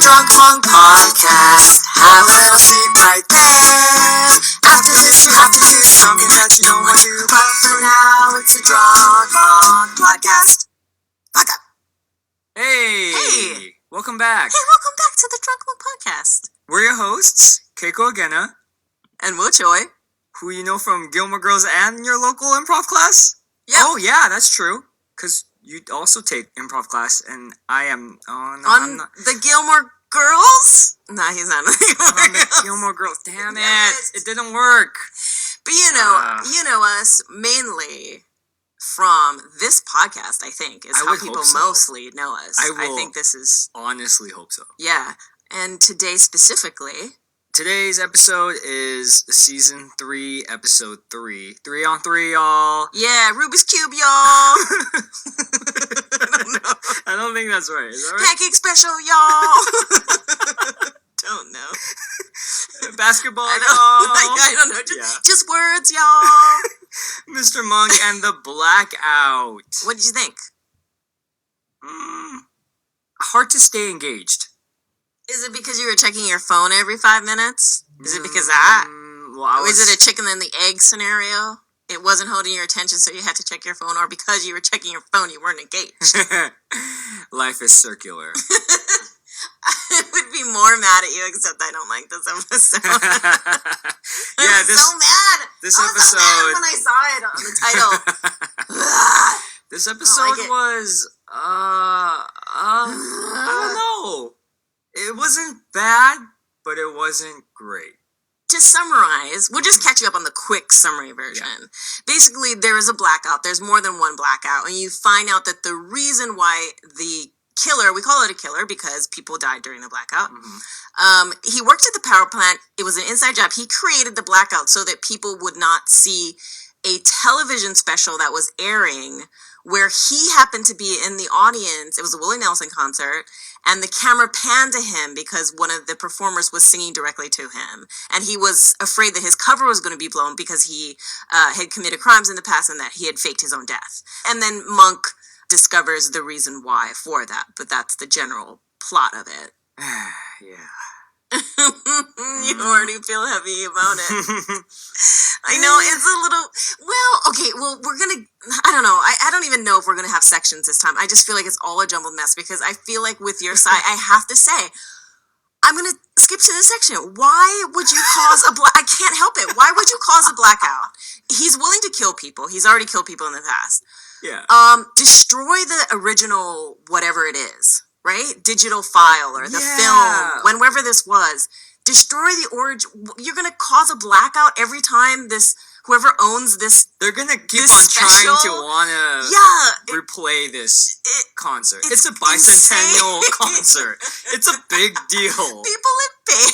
Drunk Monk Podcast. Have a little seat right there. After this, you have to choose something that you don't want to. But for now, it's a Drunk Monk Podcast. Blackout. Hey! Welcome back. Hey, welcome back to the Drunk Monk Podcast. We're your hosts, Keiko again, and Wuchoy, who you know from Gilmore Girls and your local improv class? Yep. Oh, yeah, that's true. Because you also take improv class, and I am... Oh, no, on I'm not. the Gilmore Girls? Nah, he's not on the Gilmore Girls. Gilmore Girls. Damn it. It didn't work. But you know us mainly from this podcast, I think, is how people mostly know us. I think this is... honestly hope so. Yeah. And today specifically... Today's episode is season 3, episode 3. 3 on 3, y'all. Yeah, Rubik's Cube, y'all. I don't know. I don't think that's right. Is that right? Pancake special, y'all. Don't know. Basketball, y'all. I don't know. Just words, y'all. Mr. Monk and the Blackout. What did you think? Hard to stay engaged. Is it because you were checking your phone every 5 minutes? Is it because of that? Or is it a chicken and the egg scenario? It wasn't holding your attention, so you had to check your phone, or because you were checking your phone, you weren't engaged? Life is circular. I would be more mad at you, except I don't like this episode. Yeah, so mad. This I was episode. So mad when I saw it on the title. This episode was. I don't know. It wasn't bad, but it wasn't great. To summarize, we'll just catch you up on the quick summary version. Yeah. Basically, there is a blackout. There's more than one blackout. And you find out that the reason why the killer, we call it a killer because people died during the blackout. Mm-hmm. He worked at the power plant. It was an inside job. He created the blackout so that people would not see a television special that was airing where he happened to be in the audience. It was a Willie Nelson concert, and the camera panned to him because one of the performers was singing directly to him. And he was afraid that his cover was going to be blown because he had committed crimes in the past and that he had faked his own death. And then Monk discovers the reason why for that, but that's the general plot of it. Yeah. You already feel heavy about it. I know, it's a little... we're gonna... I don't know. I don't even know if we're gonna have sections this time. I just feel like it's all a jumbled mess because I feel like with your side, I have to say, I'm gonna skip to this section. Why would you cause a I can't help it. Why would you cause a blackout? He's willing to kill people. He's already killed people in the past. Yeah. Destroy the original whatever it is. Right? Digital file or the film, whenever this was. Destroy the origin. You're going to cause a blackout every time whoever owns this. They're going to keep on trying to want to replay this concert. It's a bicentennial concert. It's a big deal. People have paid.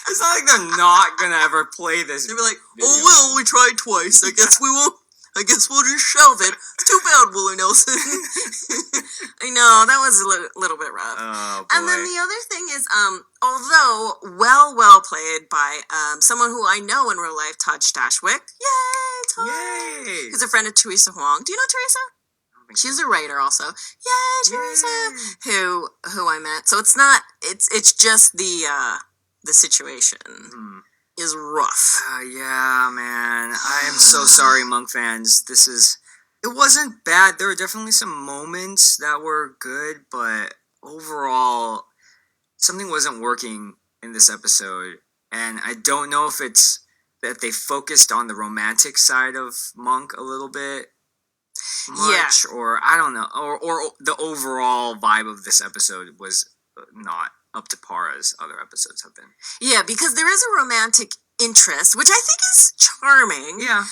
It's not like they're not going to ever play this. They'll be like, oh, well, we tried twice. I guess we won't. I guess we'll just shelve it. It's too bad, Willie Nelson. I know, that was a little bit rough. Oh, boy. And then the other thing is, although well played by someone who I know in real life, Todd Stashwick. Yay, Todd! Yay! He's a friend of Teresa Huang. Do you know Teresa? She's a writer also. Yay, Teresa! Who I met. So it's not. It's just the situation. Mm-hmm. Is rough. Yeah, man. I am so sorry, Monk fans. It wasn't bad. There were definitely some moments that were good, but overall, something wasn't working in this episode. And I don't know if it's that they focused on the romantic side of Monk a little bit much, or I don't know, or the overall vibe of this episode was not up to par as other episodes have been. Yeah, because there is a romantic interest, which I think is charming. Yeah.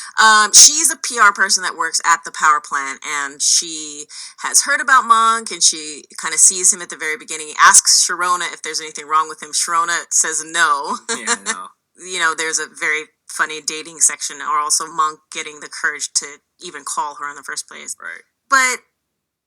She's a PR person that works at the power plant, and she has heard about Monk, and she kind of sees him at the very beginning. He asks Sharona if there's anything wrong with him. Sharona says no. Yeah, no. You know, there's a very funny dating section, or also Monk getting the courage to even call her in the first place. Right. But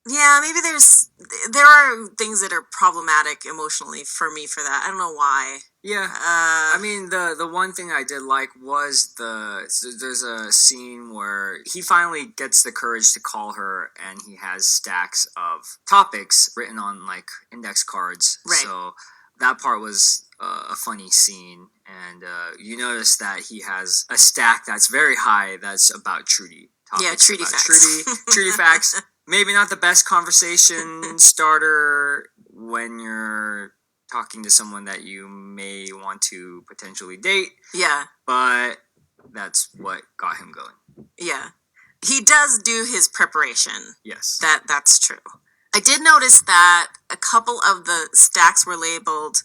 Yeah, maybe there are things that are problematic emotionally for me for that. I don't know why. Yeah. I mean, the one thing I did like was there's a scene where he finally gets the courage to call her, and he has stacks of topics written on like index cards. Right. So that part was a funny scene, and you notice that he has a stack that's very high that's about Trudy. Yeah, Trudy about facts. Trudy facts. Maybe not the best conversation starter when you're talking to someone that you may want to potentially date, Yeah, but that's what got him going. yeah. He does do his preparation. Yes. That's true. I did notice that a couple of the stacks were labeled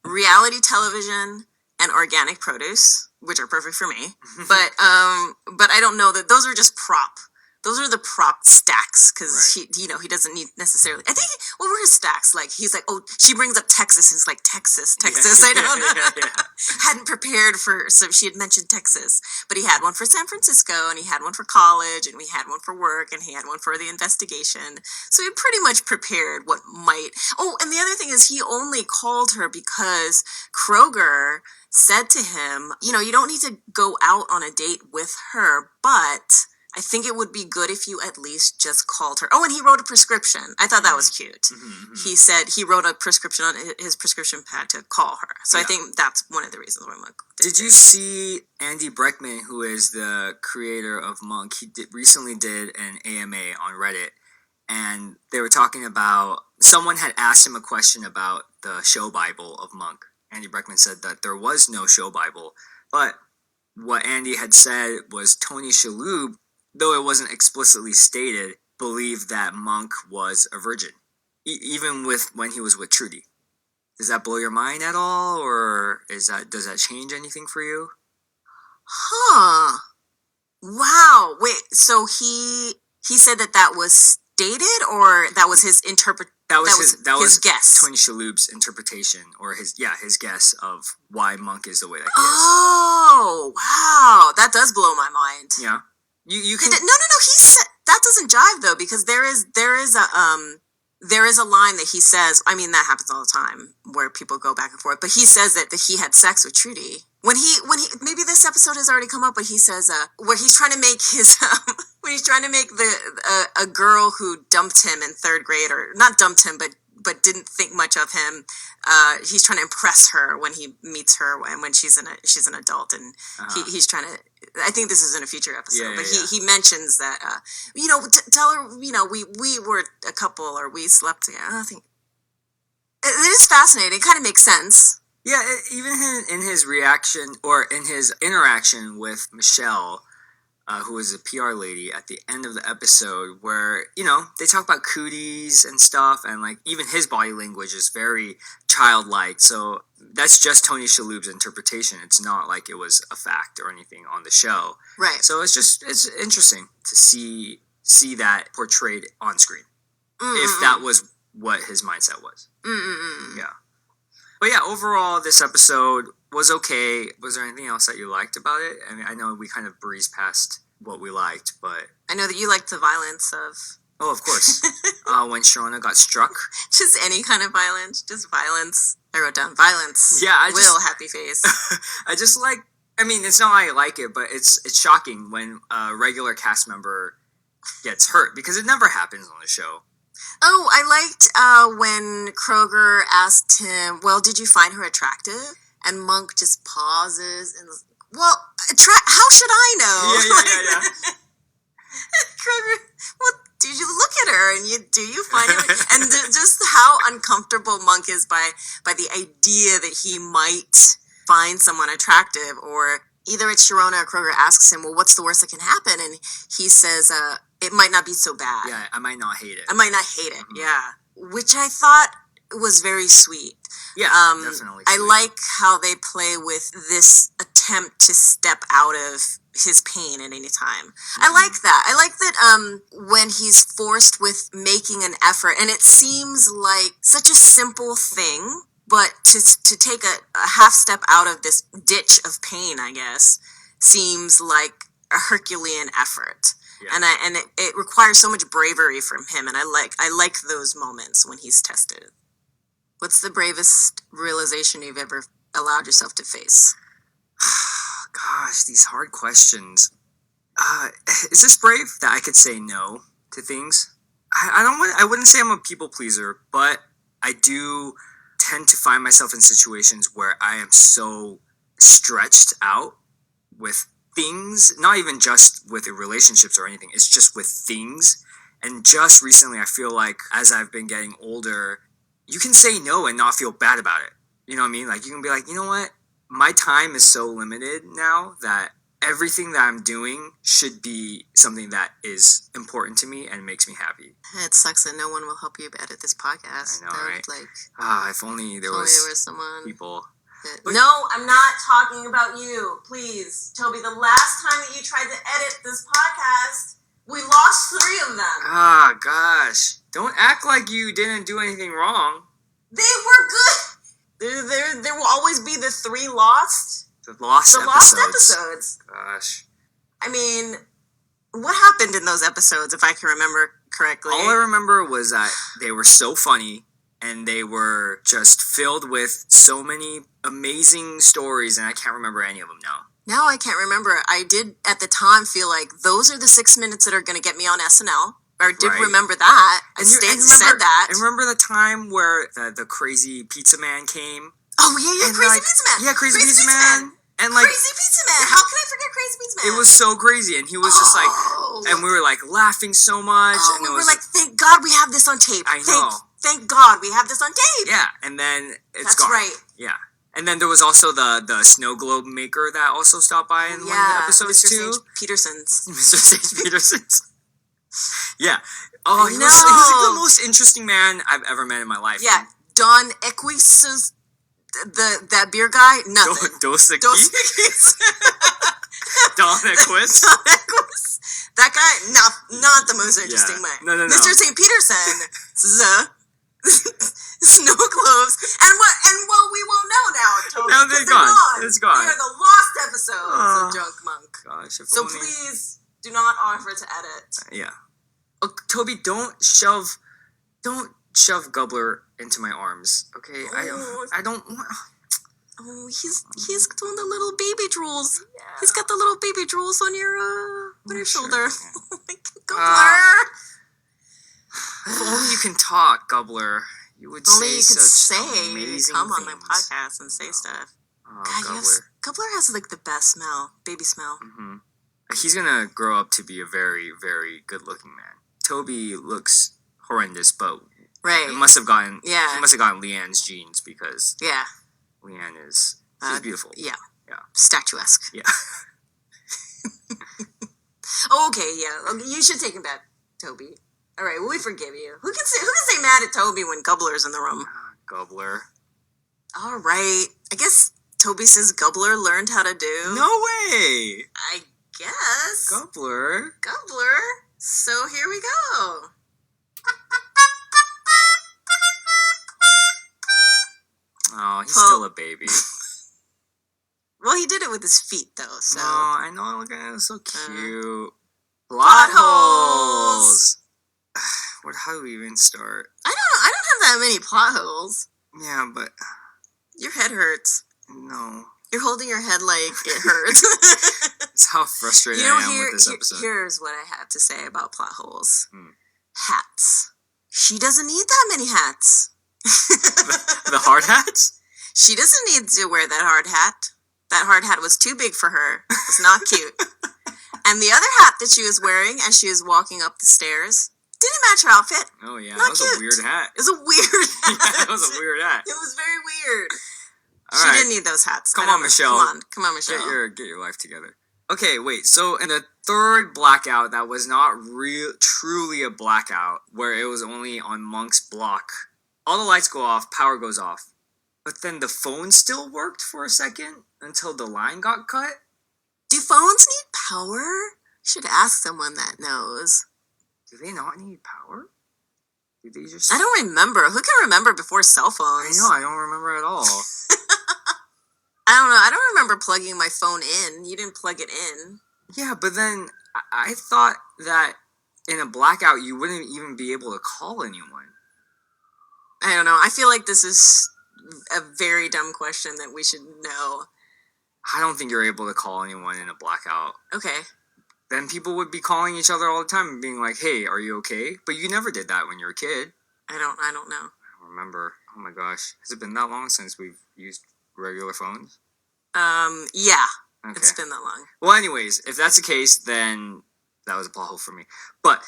reality television and organic produce, which are perfect for me. But I don't know that those are just prop. Those are the prop stacks because Right. he doesn't need necessarily. I think what were his stacks like? He's like, oh, she brings up Texas, and it's like Texas. Yeah. I don't know. Yeah. Hadn't prepared for. So she had mentioned Texas, but he had one for San Francisco, and he had one for college, and we had one for work, and he had one for the investigation. So he pretty much prepared what might. Oh, and the other thing is, he only called her because Kroger said to him, you don't need to go out on a date with her, but I think it would be good if you at least just called her. Oh, and he wrote a prescription. I thought that was cute. Mm-hmm. He said he wrote a prescription on his prescription pad to call her. So I think that's one of the reasons why Monk Did you see Andy Breckman, who is the creator of Monk? He recently did an AMA on Reddit, and they were talking about, someone had asked him a question about the show Bible of Monk. Andy Breckman said that there was no show Bible, but what Andy had said was Tony Shalhoub, though it wasn't explicitly stated, believed that Monk was a virgin, even when he was with Trudy. Does that blow your mind at all, or does that change anything for you? Huh. Wow. Wait, so he said that was stated, or that was his That was his guess. Tony Shalhoub's interpretation, or his guess of why Monk is the way that he is. Oh, wow. That does blow my mind. Yeah. You can No. He said that doesn't jive though, because there is a line that he says. I mean, that happens all the time where people go back and forth. But he says that he had sex with Trudy when he maybe this episode has already come up. But he says where he's trying to make his when he's trying to make a girl who dumped him in third grade, or not dumped him, but didn't think much of him. He's trying to impress her when he meets her when she's an adult, and he's trying to. I think this is in a future episode, but he mentions that tell her we were a couple, or we slept together. I think it is fascinating. It kind of makes sense. Yeah, even in his reaction, or in his interaction with Michelle, who is a PR lady at the end of the episode, where they talk about cooties and stuff, and like even his body language is very childlike. So that's just Tony Shalhoub's interpretation. It's not like it was a fact or anything on the show. Right. So it's interesting to see that portrayed on screen. If that was what his mindset was. Yeah. But yeah, overall, this episode was okay. Was there anything else that you liked about it? I mean, I know we kind of breezed past what we liked, but I know that you liked the violence of. Oh, of course. When Sharona got struck. Just any kind of violence. Just violence. I wrote down violence. Yeah, happy face. I just like. I mean, it's not I like it, but it's shocking when a regular cast member gets hurt, because it never happens on the show. Oh, I liked when Kroger asked him, well, did you find her attractive? And Monk just pauses and, well, how should I know? Yeah. Kroger, well, did you look at her and do you find her? And just how uncomfortable Monk is by the idea that he might find someone attractive, or either it's Sharona or Kroger asks him, well, what's the worst that can happen? And he says, it might not be so bad. Yeah, I might not hate it. Mm-hmm. Yeah. Which I thought was very sweet. Yeah, definitely. I like how they play with this attempt to step out of his pain at any time. I like that. I like that when he's forced with making an effort, and it seems like such a simple thing, but to take a half step out of this ditch of pain, I guess, seems like a Herculean effort. Yeah. And it requires so much bravery from him, and I like those moments when he's tested. What's the bravest realization you've ever allowed yourself to face? Gosh, these hard questions. Is this brave that I could say no to things? I wouldn't say I'm a people pleaser, but I do tend to find myself in situations where I am so stretched out with things, not even just with relationships or anything, it's just with things. And just recently, I feel like as I've been getting older, you can say no and not feel bad about it. You know what I mean? Like, you can be like, you know what? My time is so limited now that everything that I'm doing should be something that is important to me and makes me happy. It sucks that no one will help you edit this podcast. I know, right? If only there there was was someone. people. No, I'm not talking about you. Please, Toby, the last time that you tried to edit this podcast, we lost 3 of them. Gosh. Don't act like you didn't do anything wrong. They were good. There will always be the 3 lost. The lost episodes. Gosh. I mean, what happened in those episodes, if I can remember correctly? All I remember was that they were so funny, and they were just filled with so many amazing stories, and I can't remember any of them now. Now I can't remember. I did, at the time, feel like those are the 6 minutes that are going to get me on SNL. Or I did remember that. I said that. And remember the time where the crazy pizza man came? Oh, yeah, Crazy Pizza Man. Yeah, Crazy Pizza Man. And like, Crazy Pizza Man. How can I forget Crazy Pizza Man? It was so crazy, and he was just like, and we were like laughing so much. And we were like, thank God we have this on tape. I know. Thank God we have this on tape. Yeah, and then it's gone. That's right. Yeah. And then there was also the snow globe maker that also stopped by in one of the episodes Mr. too. St. Peterson's. Mr. St. Peterson's. Yeah. Oh, he was like the most interesting man I've ever met in my life. Yeah. Don Equis, that beer guy, nothing. Dos Equis. Don Equis. Don Equis. That guy, not the most interesting man. No. Mr. St. Peterson. Snow globes, and what we won't know now, Toby. No, they're gone. It's gone. They are the lost episodes of Drunk Monk. Gosh, so only... please do not offer to edit. Yeah. Oh, Toby, don't shove Gubbler into my arms, okay? I don't want... Oh, he's doing the little baby drools. Yeah. He's got the little baby drools on your shoulder. Gubbler! If only you can talk, Gubbler. You would only say you could such amazing come things. on my podcast and say stuff. Oh, God, Gubbler has like the best smell, baby smell. Mm-hmm. He's gonna grow up to be a very, very good-looking man. Toby looks horrendous, but it must have gotten he must have gotten Leanne's genes because Leanne is she's beautiful. Yeah, statuesque. Yeah. Okay, you should take him back, Toby. All right, well, we forgive you. Who can say mad at Toby when Gubbler's in the room? Gubbler. All right. I guess Toby says Gubbler learned how to do. No way. I guess. Gubbler. So here we go. Oh, he's still a baby. Well, he did it with his feet, though. So. No, I know. Look at it. It's so cute. Plot holes. How do we even start? I don't have that many plot holes. Yeah, but your head hurts. No, you're holding your head like it hurts. It's how frustrated I am with this episode. Here's what I have to say about plot holes. Hats. She doesn't need that many hats. the hard hats? She doesn't need to wear that hard hat. That hard hat was too big for her. It's not cute. And the other hat that she was wearing as she was walking up the stairs didn't match her outfit. Oh, yeah. Not that was cute. a weird hat. It was a weird hat. Yeah, that was a weird hat. It was very weird. All she didn't need those hats. Come on, Michelle. Come on, Michelle. Get your life together. Okay, wait. So in the third blackout, that was not truly a blackout, where it was only on Monk's block. All the lights go off, power goes off. But then the phone still worked for a second until the line got cut. Do phones need power? You should ask someone that knows. Do they not need power? Do they just... I don't remember. Who can remember before cell phones? I know, I don't remember at all. I don't know. I don't remember plugging my phone in. You didn't plug it in. Yeah, but then I thought that in a blackout you wouldn't even be able to call anyone. I don't know. I feel like this is a very dumb question that we should know. I don't think you're able to call anyone in a blackout. Okay. Then people would be calling each other all the time and being like, "Hey, are you okay?" But you never did that when you were a kid. I don't know. I don't remember. Oh my gosh. Has it been that long since we've used regular phones? Yeah. Okay. It's been that long. Well, anyways, if that's the case, then that was a plot hole for me. But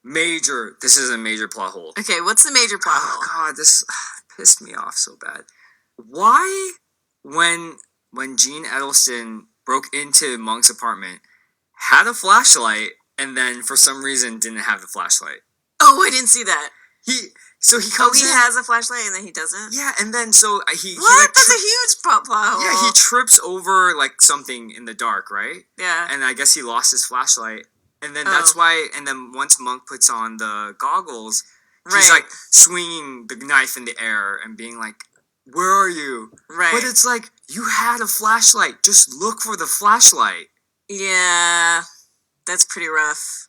this is a major plot hole. Okay, what's the major plot hole? Oh God, this pissed me off so bad. Why, when Gene Edelson broke into Monk's apartment, had a flashlight, and then for some reason didn't have the flashlight? Oh, I didn't see that. He comes in. He has a flashlight and then he doesn't? Yeah, and then so he That's a huge plot hole. Yeah, he trips over like something in the dark, right? Yeah. And I guess he lost his flashlight. And then that's why, and then once Monk puts on the goggles, he's like swinging the knife in the air and being like, "Where are you?" Right. But it's like, you had a flashlight. Just look for the flashlight. Yeah, that's pretty rough.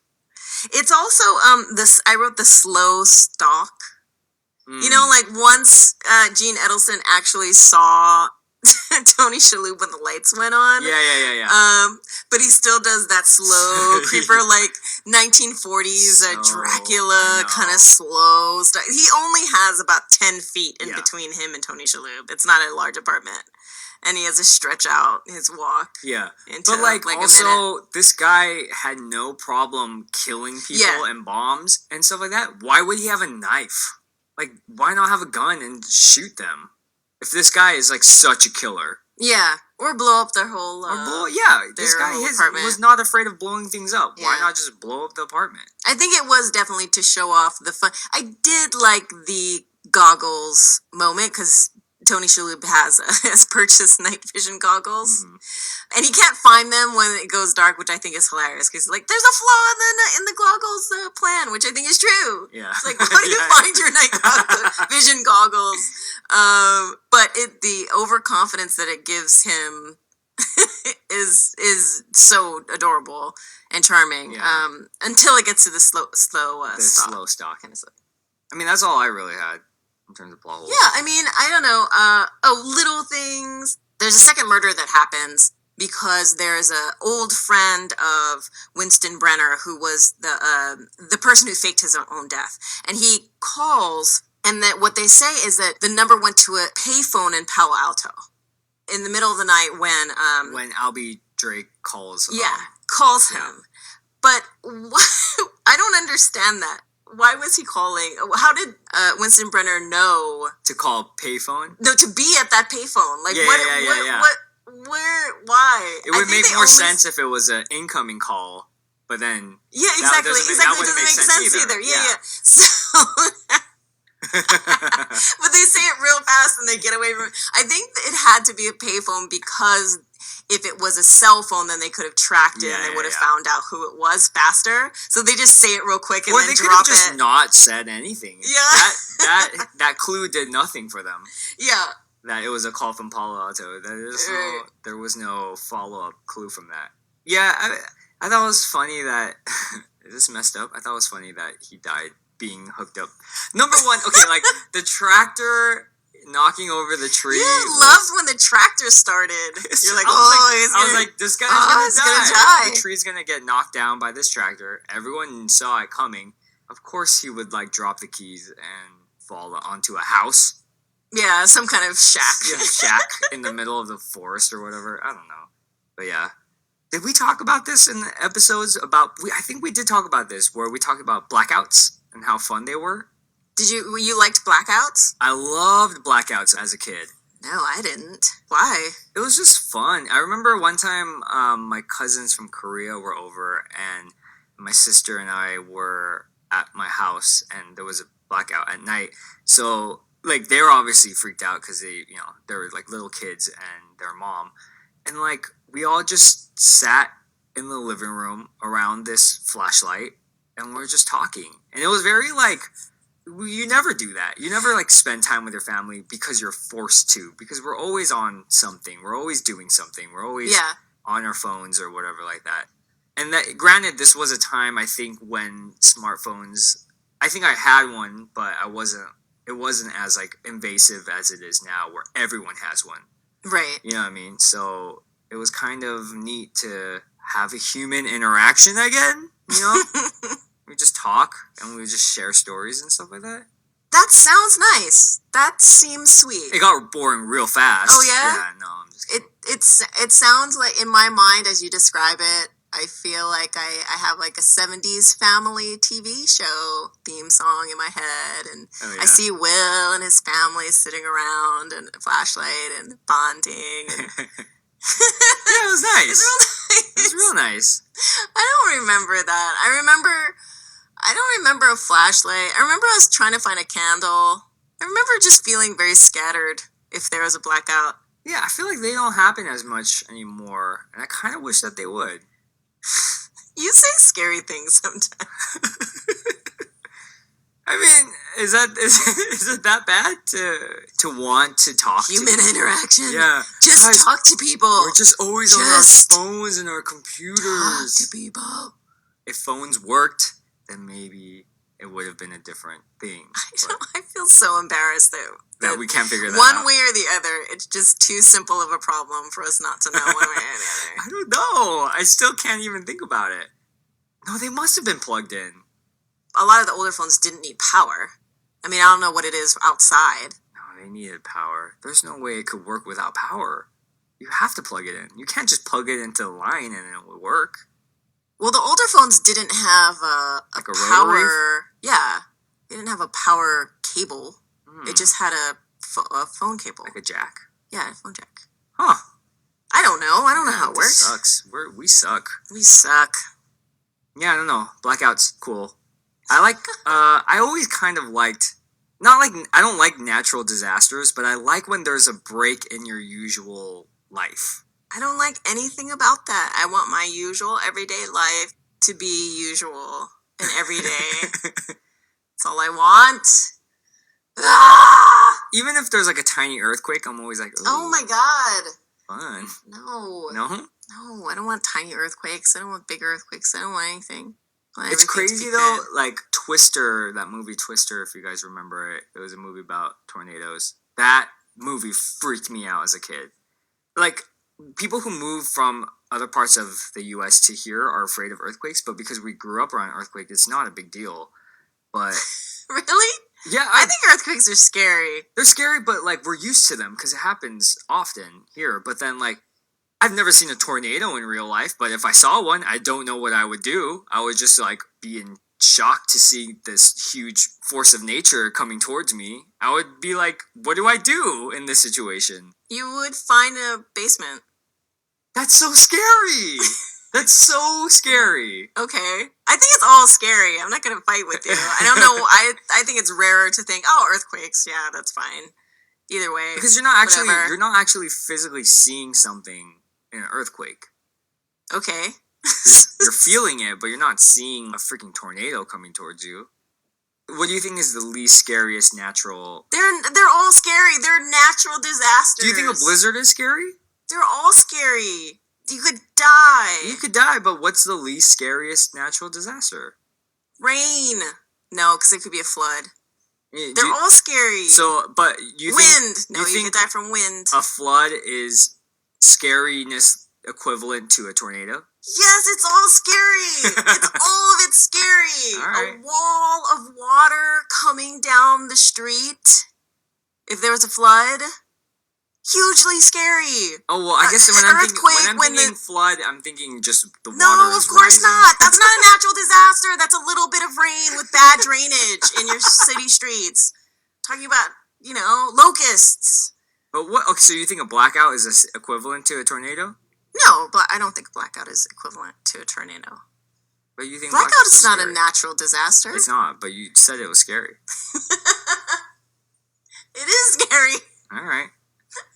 It's also, I wrote the slow stalk. You know, like once Gene Edelson actually saw Tony Shalhoub when the lights went on. Yeah. But he still does that slow creeper, like 1940s Dracula kind of slow stuff. He only has about 10 feet in between him and Tony Shalhoub. It's not a large apartment. And he has to stretch out his walk. Yeah. Into, but like a also, minute. this guy had no problem killing people and bombs and stuff like that. Why would he have a knife? Like, why not have a gun and shoot them? If this guy is like such a killer. Yeah. Or blow up their whole this guy apartment. was not afraid of blowing things up. Yeah. Why not just blow up the apartment? I think it was definitely to show off the fun. I did like the goggles moment because Tony Shalhoub has purchased night vision goggles, and he can't find them when it goes dark, which I think is hilarious because like there's a flaw in the goggles plan, which I think is true. Yeah, it's like how do you find your night vision goggles? But the overconfidence that it gives him is so adorable and charming. Yeah. Until it gets to the slow slow stalk. I mean, that's all I really had in terms of plot holes. Yeah, I mean, I don't know. Little things. There's a second murder that happens because there's a old friend of Winston Brenner who was the person who faked his own death, and he calls, and that what they say is that the number went to a payphone in Palo Alto in the middle of the night when Albie Drake calls. Calls him, but I don't understand that. Why was he calling? How did Winston Brenner know to call payphone? No, to be at that payphone. Like why? It would make more sense if it was an incoming call, but then exactly. It doesn't make sense either. Yeah. So, but they say it real fast and they get away from it. I think it had to be a payphone because if it was a cell phone, then they could have tracked it and they would have found out who it was faster. So they just say it real quick and then drop it. Or they could have just not said anything. Yeah. That clue did nothing for them. Yeah. That it was a call from Palo Alto. There was no follow-up clue from that. Yeah, I thought it was funny that... Is this messed up? I thought it was funny that he died being hooked up. Number one, okay, like, the tractor... knocking over the tree. You loved when the tractor started. You're like, I was like, this guy's gonna die. The tree's gonna get knocked down by this tractor. Everyone saw it coming. Of course he would like drop the keys and fall onto a house. Yeah, some kind of shack. Shack in the middle of the forest or whatever. I don't know. But yeah. Did we talk about this in the episodes about... I think we did talk about this, where we talked about blackouts and how fun they were. Did you liked Blackouts? I loved Blackouts as a kid. No, I didn't. Why? It was just fun. I remember one time my cousins from Korea were over and my sister and I were at my house and there was a blackout at night. So, like, they were obviously freaked out because they were like little kids and their mom. And, like, we all just sat in the living room around this flashlight and we were just talking. And it was very, like... You never do that. You never, like, spend time with your family because you're forced to. Because we're always on something. We're always doing something. We're always on our phones or whatever like that. And that, granted, this was a time, I think, when smartphones, I think I had one, but it wasn't as, like, invasive as it is now, where everyone has one. Right. You know what I mean? So it was kind of neat to have a human interaction again, you know? We just talk, and we just share stories and stuff like that. That sounds nice. That seems sweet. It got boring real fast. Oh, yeah? Yeah, no, I'm just kidding. It sounds like, in my mind, as you describe it, I feel like I have like a 70s family TV show theme song in my head, and I see Will and his family sitting around and a flashlight and bonding. And yeah, it was nice. It's real nice. It was real nice. I don't remember that. I don't remember a flashlight. I remember I was trying to find a candle. I remember just feeling very scattered if there was a blackout. Yeah, I feel like they don't happen as much anymore, and I kind of wish that they would. You say scary things sometimes. I mean, is it that bad to want to talk Human to interaction? Yeah. Just Guys, talk to people. We're just always on our phones and our computers. Talk to people. If phones worked, then maybe it would have been a different thing. I feel so embarrassed that we can't figure that one out. Way or the other. It's just too simple of a problem for us not to know one way or the other. I don't know. I still can't even think about it. No, they must have been plugged in. A lot of the older phones didn't need power. I mean, I don't know what it is outside. No, they needed power. There's no way it could work without power. You have to plug it in. You can't just plug it into the line and it will work. Well, the older phones didn't have a power. Rotary? Yeah, they didn't have a power cable. It just had a phone cable, like a jack. Yeah, a phone jack. Huh? I don't know. I don't know how it works. Sucks. We suck. We suck. Yeah, I don't know. Blackout's cool. I like. I always kind of liked. Not like I don't like natural disasters, but I like when there's a break in your usual life. I don't like anything about that. I want my usual everyday life to be usual and everyday. That's all I want. Ah! Even if there's like a tiny earthquake, I'm always like, oh my god. Fun. No. No, I don't want tiny earthquakes. I don't want big earthquakes. I don't want anything. It's crazy though, like Twister, that movie Twister, if you guys remember it. It was a movie about tornadoes. That movie freaked me out as a kid. Like, people who move from other parts of the U.S. to here are afraid of earthquakes, but because we grew up around earthquake, it's not a big deal. But really? Yeah, I think earthquakes are scary. They're scary, but like we're used to them because it happens often here. But then like I've never seen a tornado in real life, but if I saw one, I don't know what I would do. I would just like be in shock to see this huge force of nature coming towards me. I would be like, what do I do in this situation? You would find a basement. That's so scary. That's so scary. Okay. I think it's all scary. I'm not going to fight with you. I don't know. I think it's rarer to think, oh, earthquakes. Yeah, that's fine. Either way. Because you're not actually physically seeing something in an earthquake. Okay. You're feeling it, but you're not seeing a freaking tornado coming towards you. What do you think is the least scariest natural? They're all scary. They're natural disasters. Do you think a blizzard is scary? They're all scary. You could die. You could die, but what's the least scariest natural disaster? Rain. No, because it could be a flood. Yeah, They're all scary. So, but you wind. think... No, you could die from wind. A flood is scariness equivalent to a tornado? Yes, it's all scary. It's all of it scary. All right. A wall of water coming down the street. If there was a flood, hugely scary. Oh, well, I guess when I'm thinking flood, I'm thinking just the water. No, of course rising. not. That's not a natural disaster. That's a little bit of rain with bad drainage in your city streets. Talking about, locusts. But what? Okay, so you think a blackout is equivalent to a tornado? No, but I don't think blackout is equivalent to a tornado. But you think blackout is not a natural disaster? It's not, but you said it was scary. It is scary. All right.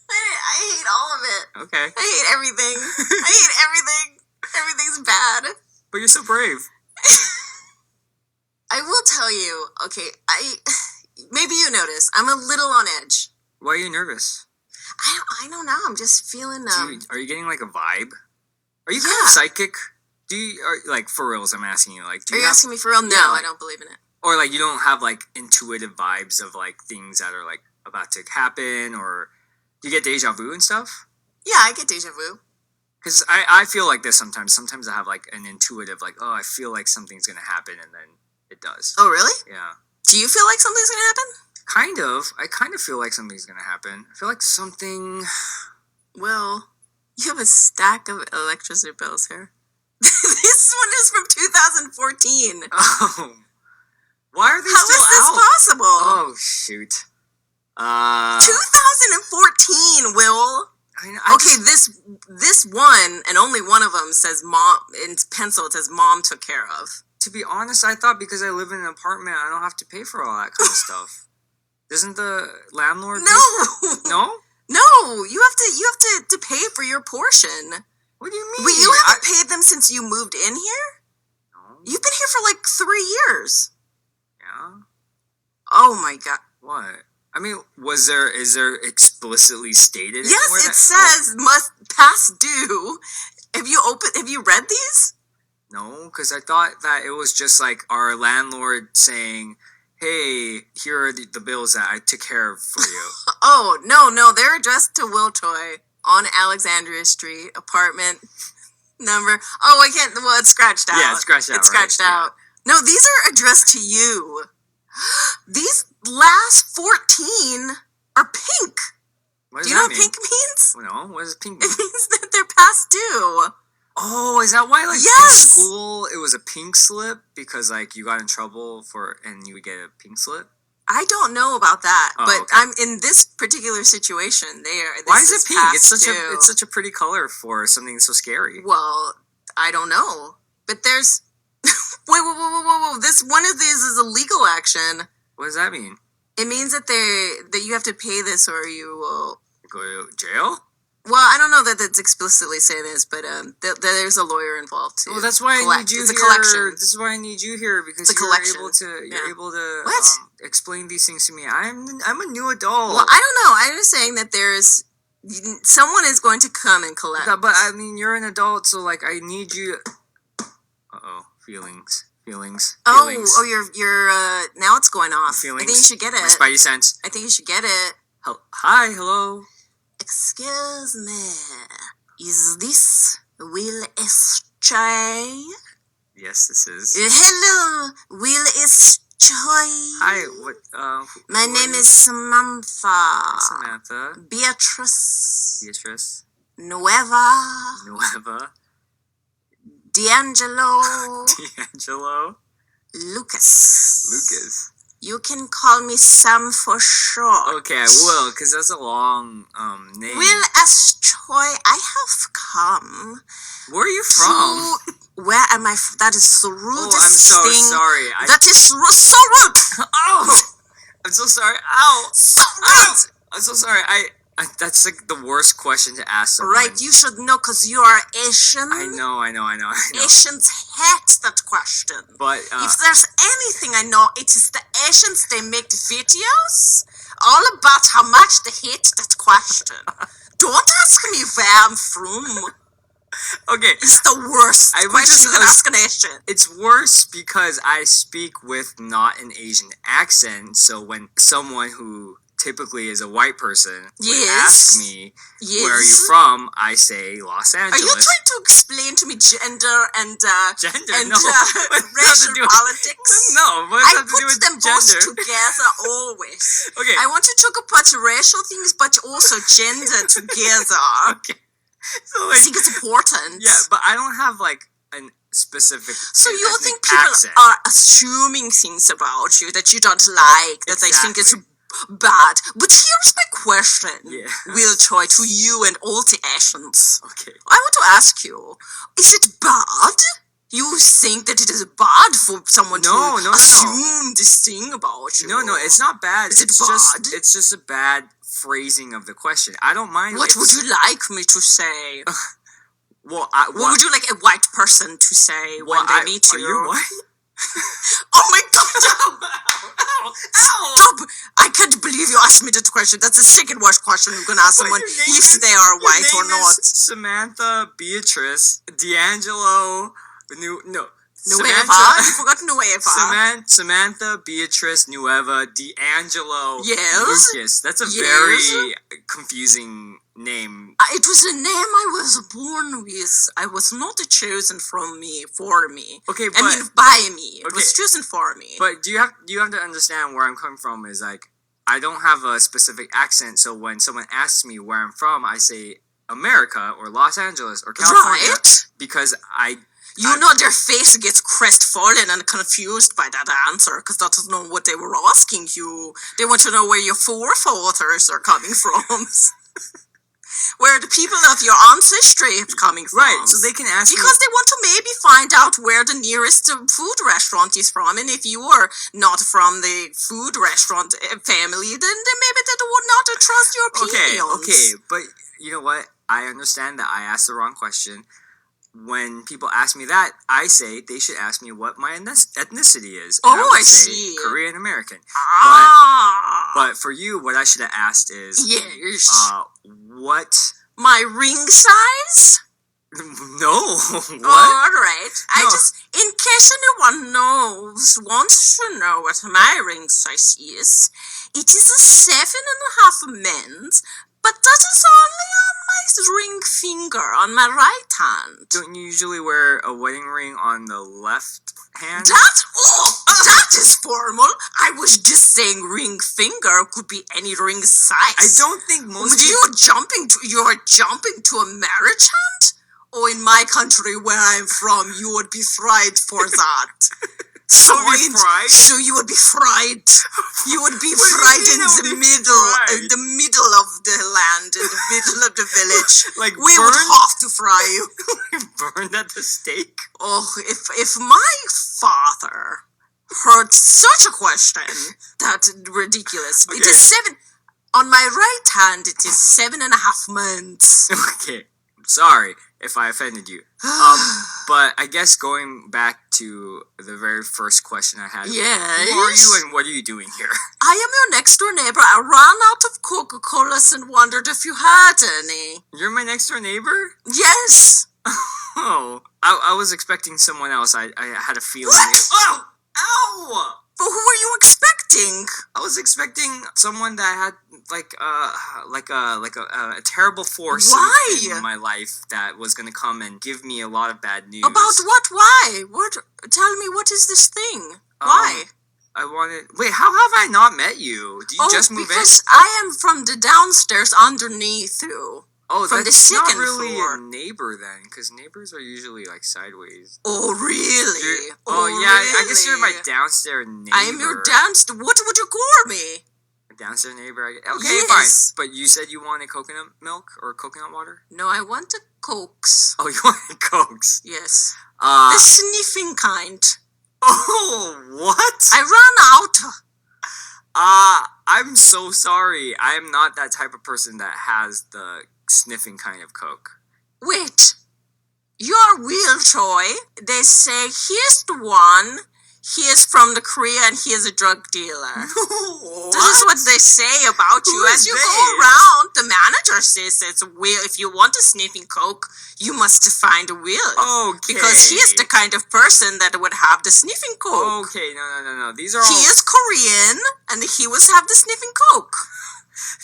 I hate all of it. Okay. I hate everything. I hate everything. Everything's bad. But you're so brave. I will tell you, okay, maybe you notice, I'm a little on edge. Why are you nervous? I don't know. I'm just feeling... are you getting like a vibe? Are you kind of psychic? Do you, like, for reals, I'm asking you, like, do Are you you asking me for real? No, Yeah, like- I don't believe in it. or, like, you don't have, like, intuitive vibes of, like, things that are, like, about to happen, or do you get deja vu and stuff? Yeah, I get deja vu. Because I feel like this sometimes. Sometimes I have, like, an intuitive, like, oh, I feel like something's gonna happen, and then it does. Oh, really? Yeah. Do you feel like something's gonna happen? Kind of. I kind of feel like something's gonna happen. I feel like something... Well, you have a stack of electricity bills here. This one is from 2014. Oh. Why are they How still is this out? possible? Oh, shoot. 2014, Will. Okay, this one and only one of them says mom in pencil. It says mom took care of. To be honest, I thought because I live in an apartment, I don't have to pay for all that kind of stuff. Doesn't the landlord? No, No. no. You have to pay for your portion. What do you mean? But you haven't paid them since you moved in here. No. You've been here for like 3 years. Yeah. Oh my god. What? I mean, is there explicitly stated? Yes, anywhere it says must pass due. Have you read these? No, because I thought that it was just like our landlord saying, "Hey, here are the bills that I took care of for you." Oh, no, they're addressed to Will Choi on Alexandria Street, apartment number. Oh, I can't. Well, it's scratched out. Yeah, it's scratched out. It's scratched right? out. No, these are addressed to you. These last 14 are pink. What Do does you know that what mean? pink means? No, what does pink It mean? means that they're past due. Oh, is that why, like, Yes! in school it was a pink slip because, like, you got in trouble and you would get a pink slip? I don't know about that, Oh, but okay. I'm in this particular situation. Why is it pink? It's past due. such a pretty color for something so scary. Well, I don't know, but there's whoa. This one of these is a legal action. What does that mean? It means that you have to pay this or you will. Go to jail? Well, I don't know that it's explicitly saying this, but there's a lawyer involved too. Well, that's why I need you It's here. a collection. This is why I need you here because It's a you're collection. able to What? explain these things to me. I'm a new adult. Well, I don't know. I'm just saying that there's someone is going to come and collect. Yeah, but I mean, you're an adult, so like I need you. Feelings. Oh, you're now it's going off. Feelings. I think you should get it. My spidey sense. I think you should get it. Hi, hello. Excuse me. Is this Will S.J.? Yes, this is. Hello, Will S.J. Hi, what? My name is Samantha. Samantha. Beatriz. Nueva. D'Angelo. D'Angelo. Lucas. You can call me Sam for short. Okay, I will, because that's a long name. Will S. Choi, I have come. Where are you from? Where am I from? That is the rudest I'm so thing. sorry. That is so rude. Oh! I'm so sorry. Ow! So Ow! rude. I'm so sorry. That's like the worst question to ask someone. Right, you should know because you are Asian. I know. Asians hate that question. But if there's anything I know, it is the Asians. They make videos all about how much they hate that question. Don't ask me where I'm from. okay, It's the worst question you can ask an Asian. It's worse because I speak with not an Asian accent. So when someone who typically is a white person would ask me, where are you from? I say Los Angeles. Are you trying to explain to me gender and no. racial politics? No, what does that have to do with them gender? both together always. Okay. I want to talk about racial things, but also gender together. Okay. So I think it's important. Yeah, but I don't have like a specific. So you ethnic think people accent. are assuming things about you that you don't like, that they think it's bad. But here's my question, Will Choi, to you and all the Asians. Okay. I want to ask you, is it bad? You think that it is bad for someone to assume this thing about you? No, it's not bad. Is it bad? It's just a bad phrasing of the question. I don't mind. What would you like me to say? What would you like a white person to say when they meet you? Are you white? Oh my god! Ow! Stop! I can't believe you asked me that question. That's the second worst question you can ask someone if they are white or not. Samantha, Beatriz, D'Angelo, No. Nueva. You forgot Nueva. Samantha, Beatriz, Nueva, D'Angelo, Yes. Lucas. That's a Yes. very confusing name. It was a name I was born with. I was not chosen for me. Okay, but I mean, by me. It okay. was chosen for me. But you have to understand where I'm coming from. Is like I don't have a specific accent, so when someone asks me where I'm from, I say America or Los Angeles or California Right. because You know their face gets crestfallen and confused by that answer because that's not what they were asking you. They want to know where your forefathers are coming from. Where the people of your ancestry is coming from. Right, so they can ask because they want to maybe find out where the nearest food restaurant is from, and if you are not from the food restaurant family, then maybe they would not trust your opinions. Okay, but you know what? I understand that I asked the wrong question. When people ask me that, I say they should ask me what my ethnicity is. And Oh, would I say see. Korean American. Ah. But for you, what I should have asked is, Yes. what? My ring size? No. What? All right. No. In case anyone wants to know what my ring size is, it is a 7.5 men's, but that is only on my ring finger on my right hand. Don't you usually wear a wedding ring on the left hand? That is formal. I was just saying ring finger could be any ring size. I don't think most You are jumping to a marriage hand? Oh, in my country where I'm from, you would be fried for that. So you would be fried. You would be fried in the middle of the land, in the middle of the village. Like we would have to fry you. Burned at the stake? Oh, if my father heard such a question, that's ridiculous. Okay. It is 7. On my right hand, it is 7.5 months. Okay, sorry if I offended you. But I guess going back to the very first question I had. Yes. Who are you and what are you doing here? I am your next door neighbor. I ran out of Coca-Colas and wondered if you had any. You're my next door neighbor? Yes. Oh, I was expecting someone else. I had a feeling. What? Oh! Ow! But who were you expecting? I was expecting someone that had a terrible force in my life that was gonna come and give me a lot of bad news. About what? Why? What? Tell me, what is this thing? Why? Wait, how have I not met you? Do you just move in? Because I am from the downstairs underneath you. Oh, from that's the second not really floor. a neighbor then, because neighbors are usually like sideways. Oh, really? I guess you're my downstairs neighbor. I am your downstairs. What would you call me? A downstairs neighbor. Okay, Yes. fine. But you said you wanted coconut milk or coconut water? No, I want the Cokes. Oh, you wanted Cokes. Yes. The sniffing kind. Oh, what? I ran out. I'm so sorry. I am not that type of person that has the sniffing kind of Coke. Wait. You're Will Choi. They say he's the one. He is from the Korea and he is a drug dealer. This is what they say about you. As you go around, the manager says it's Will. If you want a sniffing Coke, you must find a Will. Okay. Because he is the kind of person that would have the sniffing Coke. Okay, no. These are He is Korean and he was have the sniffing Coke.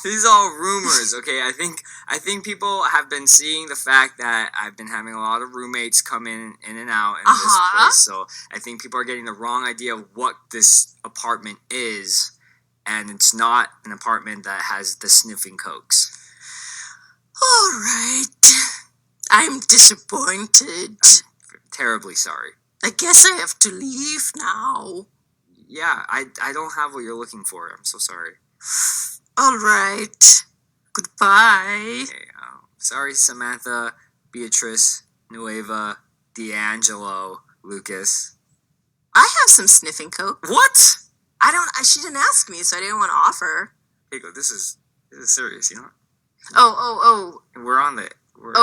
These are all rumors, okay? I think people have been seeing the fact that I've been having a lot of roommates come in and out in this place, so I think people are getting the wrong idea of what this apartment is, and it's not an apartment that has the sniffing Cokes. All right. I'm disappointed. I'm terribly sorry. I guess I have to leave now. Yeah, I don't have what you're looking for. I'm so sorry. All right. Goodbye. Okay, sorry, Samantha, Beatriz, Nueva, D'Angelo, Lucas. I have some sniffing Coke. What? She didn't ask me, so I didn't want to offer. Keiko, this is serious, you know? Oh. We're on the... We're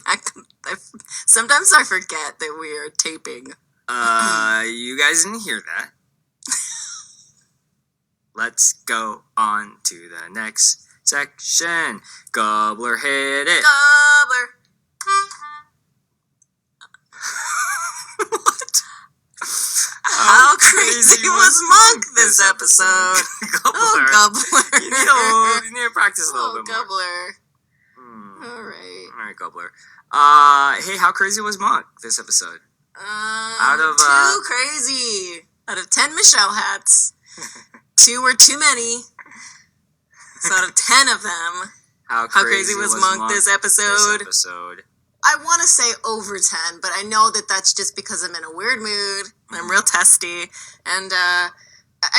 back. Sometimes I forget that we are taping. You guys didn't hear that. Let's go on to the next section. Gobbler, hit it. Gobbler. What? How crazy was Monk this episode? Gobbler. Oh, Gobbler. You need to practice a little bit more. Gobbler. All right. All right, Gobbler. Hey, how crazy was Monk this episode? Too crazy. Out of 10 Michelle hats, 2 were too many. So out of 10 of them, how crazy was Monk this episode? I want to say over 10, but I know that that's just because I'm in a weird mood. I'm real testy, and I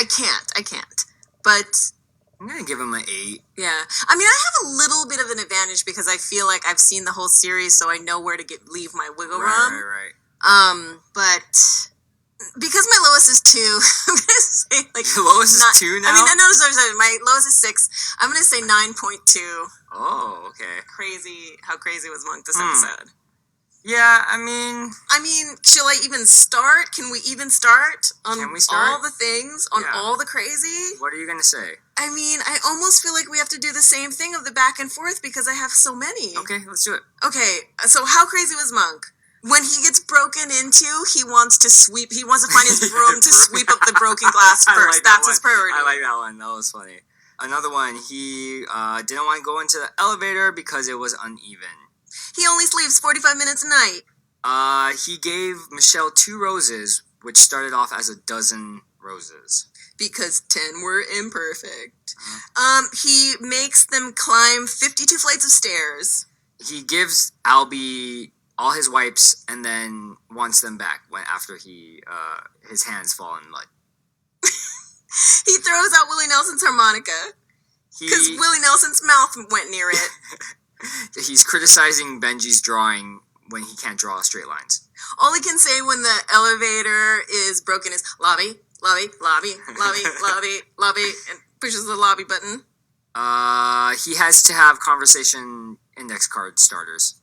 can't. But I'm gonna give him an 8. yeah, I mean, I have a little bit of an advantage because I feel like I've seen the whole series, so I know where to leave my wiggle room. Right. But because my lowest is 2, I'm gonna say like your lowest is 2 now. I mean, no, sorry. My lowest is 6. I'm gonna say 9.2. Oh, okay. Crazy! How crazy was Monk this episode? Yeah, I mean, shall I even start? Can we even start on all the things, on all the crazy? What are you gonna say? I mean, I almost feel like we have to do the same thing of the back and forth because I have so many. Okay, let's do it. Okay, so how crazy was Monk? When he gets broken into, he wants to find his broom to sweep up the broken glass first. That's his priority. I like that one. That was funny. Another one, he didn't want to go into the elevator because it was uneven. He only sleeps 45 minutes a night. He gave Michelle 2 roses, which started off as a dozen roses. Because 10 were imperfect. He makes them climb 52 flights of stairs. He gives Albie all his wipes and then wants them back after his hands fall in mud. He throws out Willie Nelson's harmonica. Because Willie Nelson's mouth went near it. He's criticizing Benji's drawing when he can't draw straight lines. All he can say when the elevator is broken is lobby, lobby, lobby, lobby, lobby, lobby, and pushes the lobby button. He has to have conversation index card starters.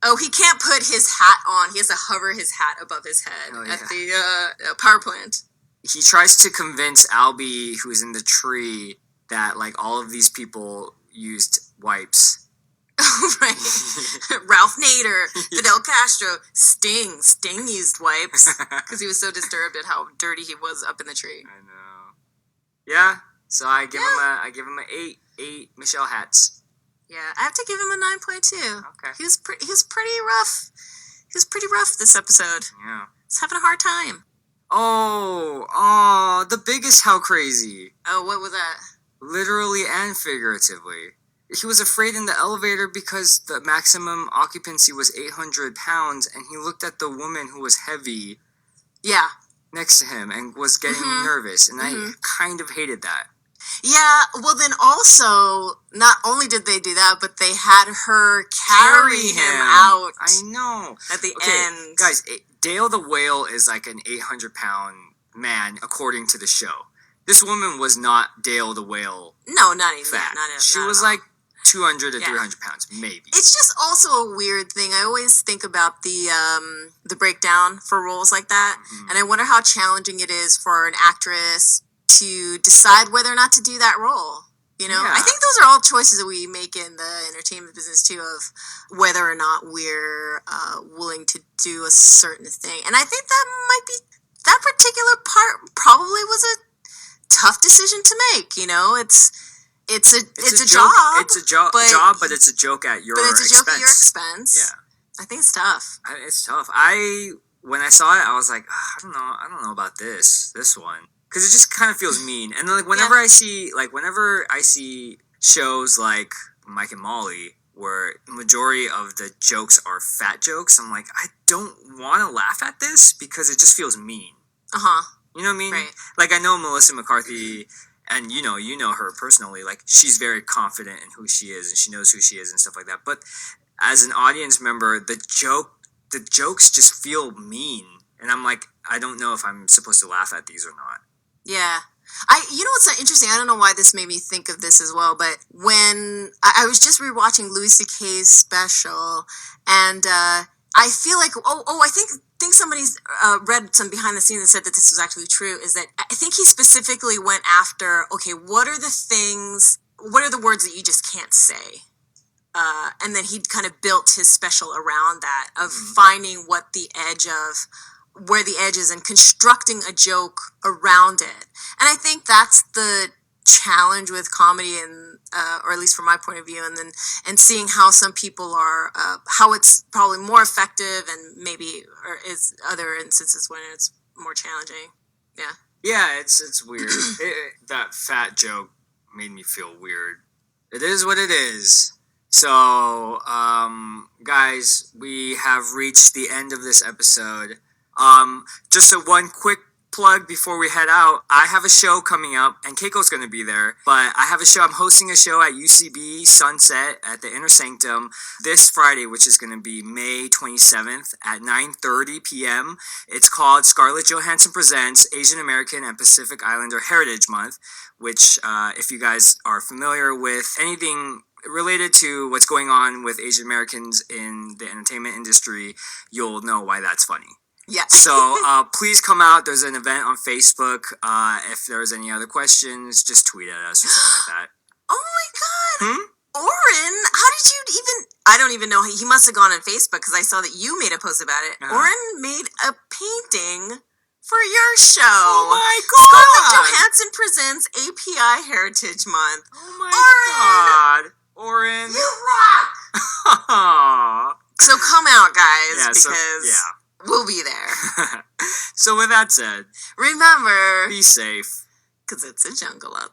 Oh, he can't put his hat on. He has to hover his hat above his head at the power plant. He tries to convince Albie, who's in the tree, that like all of these people used wipes. Oh, right. Ralph Nader, Fidel Castro, Sting used wipes because he was so disturbed at how dirty he was up in the tree. I know. Yeah, so I give him an 8 Michelle hats. Yeah, I have to give him a 9.2. Okay. He was pretty rough. He was pretty rough this episode. Yeah. He's having a hard time. Oh, the biggest how crazy. Oh, what was that? Literally and figuratively. He was afraid in the elevator because the maximum occupancy was 800 pounds, and he looked at the woman who was heavy next to him and was getting nervous, and I kind of hated that. Yeah, well then also, not only did they do that, but they had her carry him out. I know. At the end. Guys, Dale the Whale is like an 800-pound man, according to the show. This woman was not Dale the Whale. No, not even fat. Not she was like 200 to 300 pounds, maybe. It's just also a weird thing. I always think about the breakdown for roles like that, and I wonder how challenging it is for an actress to decide whether or not to do that role. You know, I think those are all choices that we make in the entertainment business too, of whether or not we're willing to do a certain thing. And I think that particular part probably was a tough decision to make. You know, it's a job. It's a job, but it's a joke at your expense. But it's a joke at your expense. Yeah, I think it's tough. It's tough. When I saw it, I was like, I don't know about this one. Because it just kind of feels mean. And like whenever I see shows like Mike and Molly, where the majority of the jokes are fat jokes, I'm like, I don't want to laugh at this because it just feels mean. You know what I mean? Right. Like I know Melissa McCarthy, and you know her personally. Like she's very confident in who she is, and she knows who she is and stuff like that. But as an audience member, the jokes just feel mean, and I'm like, I don't know if I'm supposed to laugh at these or not. Yeah. You know what's interesting? I don't know why this made me think of this as well, but when I was just rewatching Louis C.K.'s special, and I feel like, I think somebody's read some behind the scenes and said that this was actually true, is that I think he specifically went after, okay, what are the words that you just can't say? and then he kind of built his special around that, of Mhm. finding what the edge of, where the edge is, and constructing a joke around it. And I think that's the challenge with comedy, and or at least from my point of view, and seeing how some people are, how it's probably more effective, and maybe or is other instances when it's more challenging. Yeah. Yeah, it's weird. That fat joke made me feel weird. It is what it is. So, guys, we have reached the end of this episode. Just one quick plug before we head out. I have a show coming up, and Keiko's going to be there. But I have a show. I'm hosting a show at UCB Sunset at the Inner Sanctum this Friday, which is going to be May 27th at 9:30 p.m. It's called Scarlett Johansson Presents Asian American and Pacific Islander Heritage Month, which, if you guys are familiar with anything related to what's going on with Asian Americans in the entertainment industry, you'll know why that's funny. Yeah. So please come out. There's an event on Facebook. If there's any other questions, just tweet at us or something like that. Oh my God. Oren, how did you even... I don't even know. He must have gone on Facebook, because I saw that you made a post about it. Uh-huh. Oren made a painting for your show. Oh my Scarlett God! Johansson Presents API Heritage Month. Oh my God! Oren! You rock! So come out, guys, we'll be there. So with that said, Remember, be safe. because it's a jungle out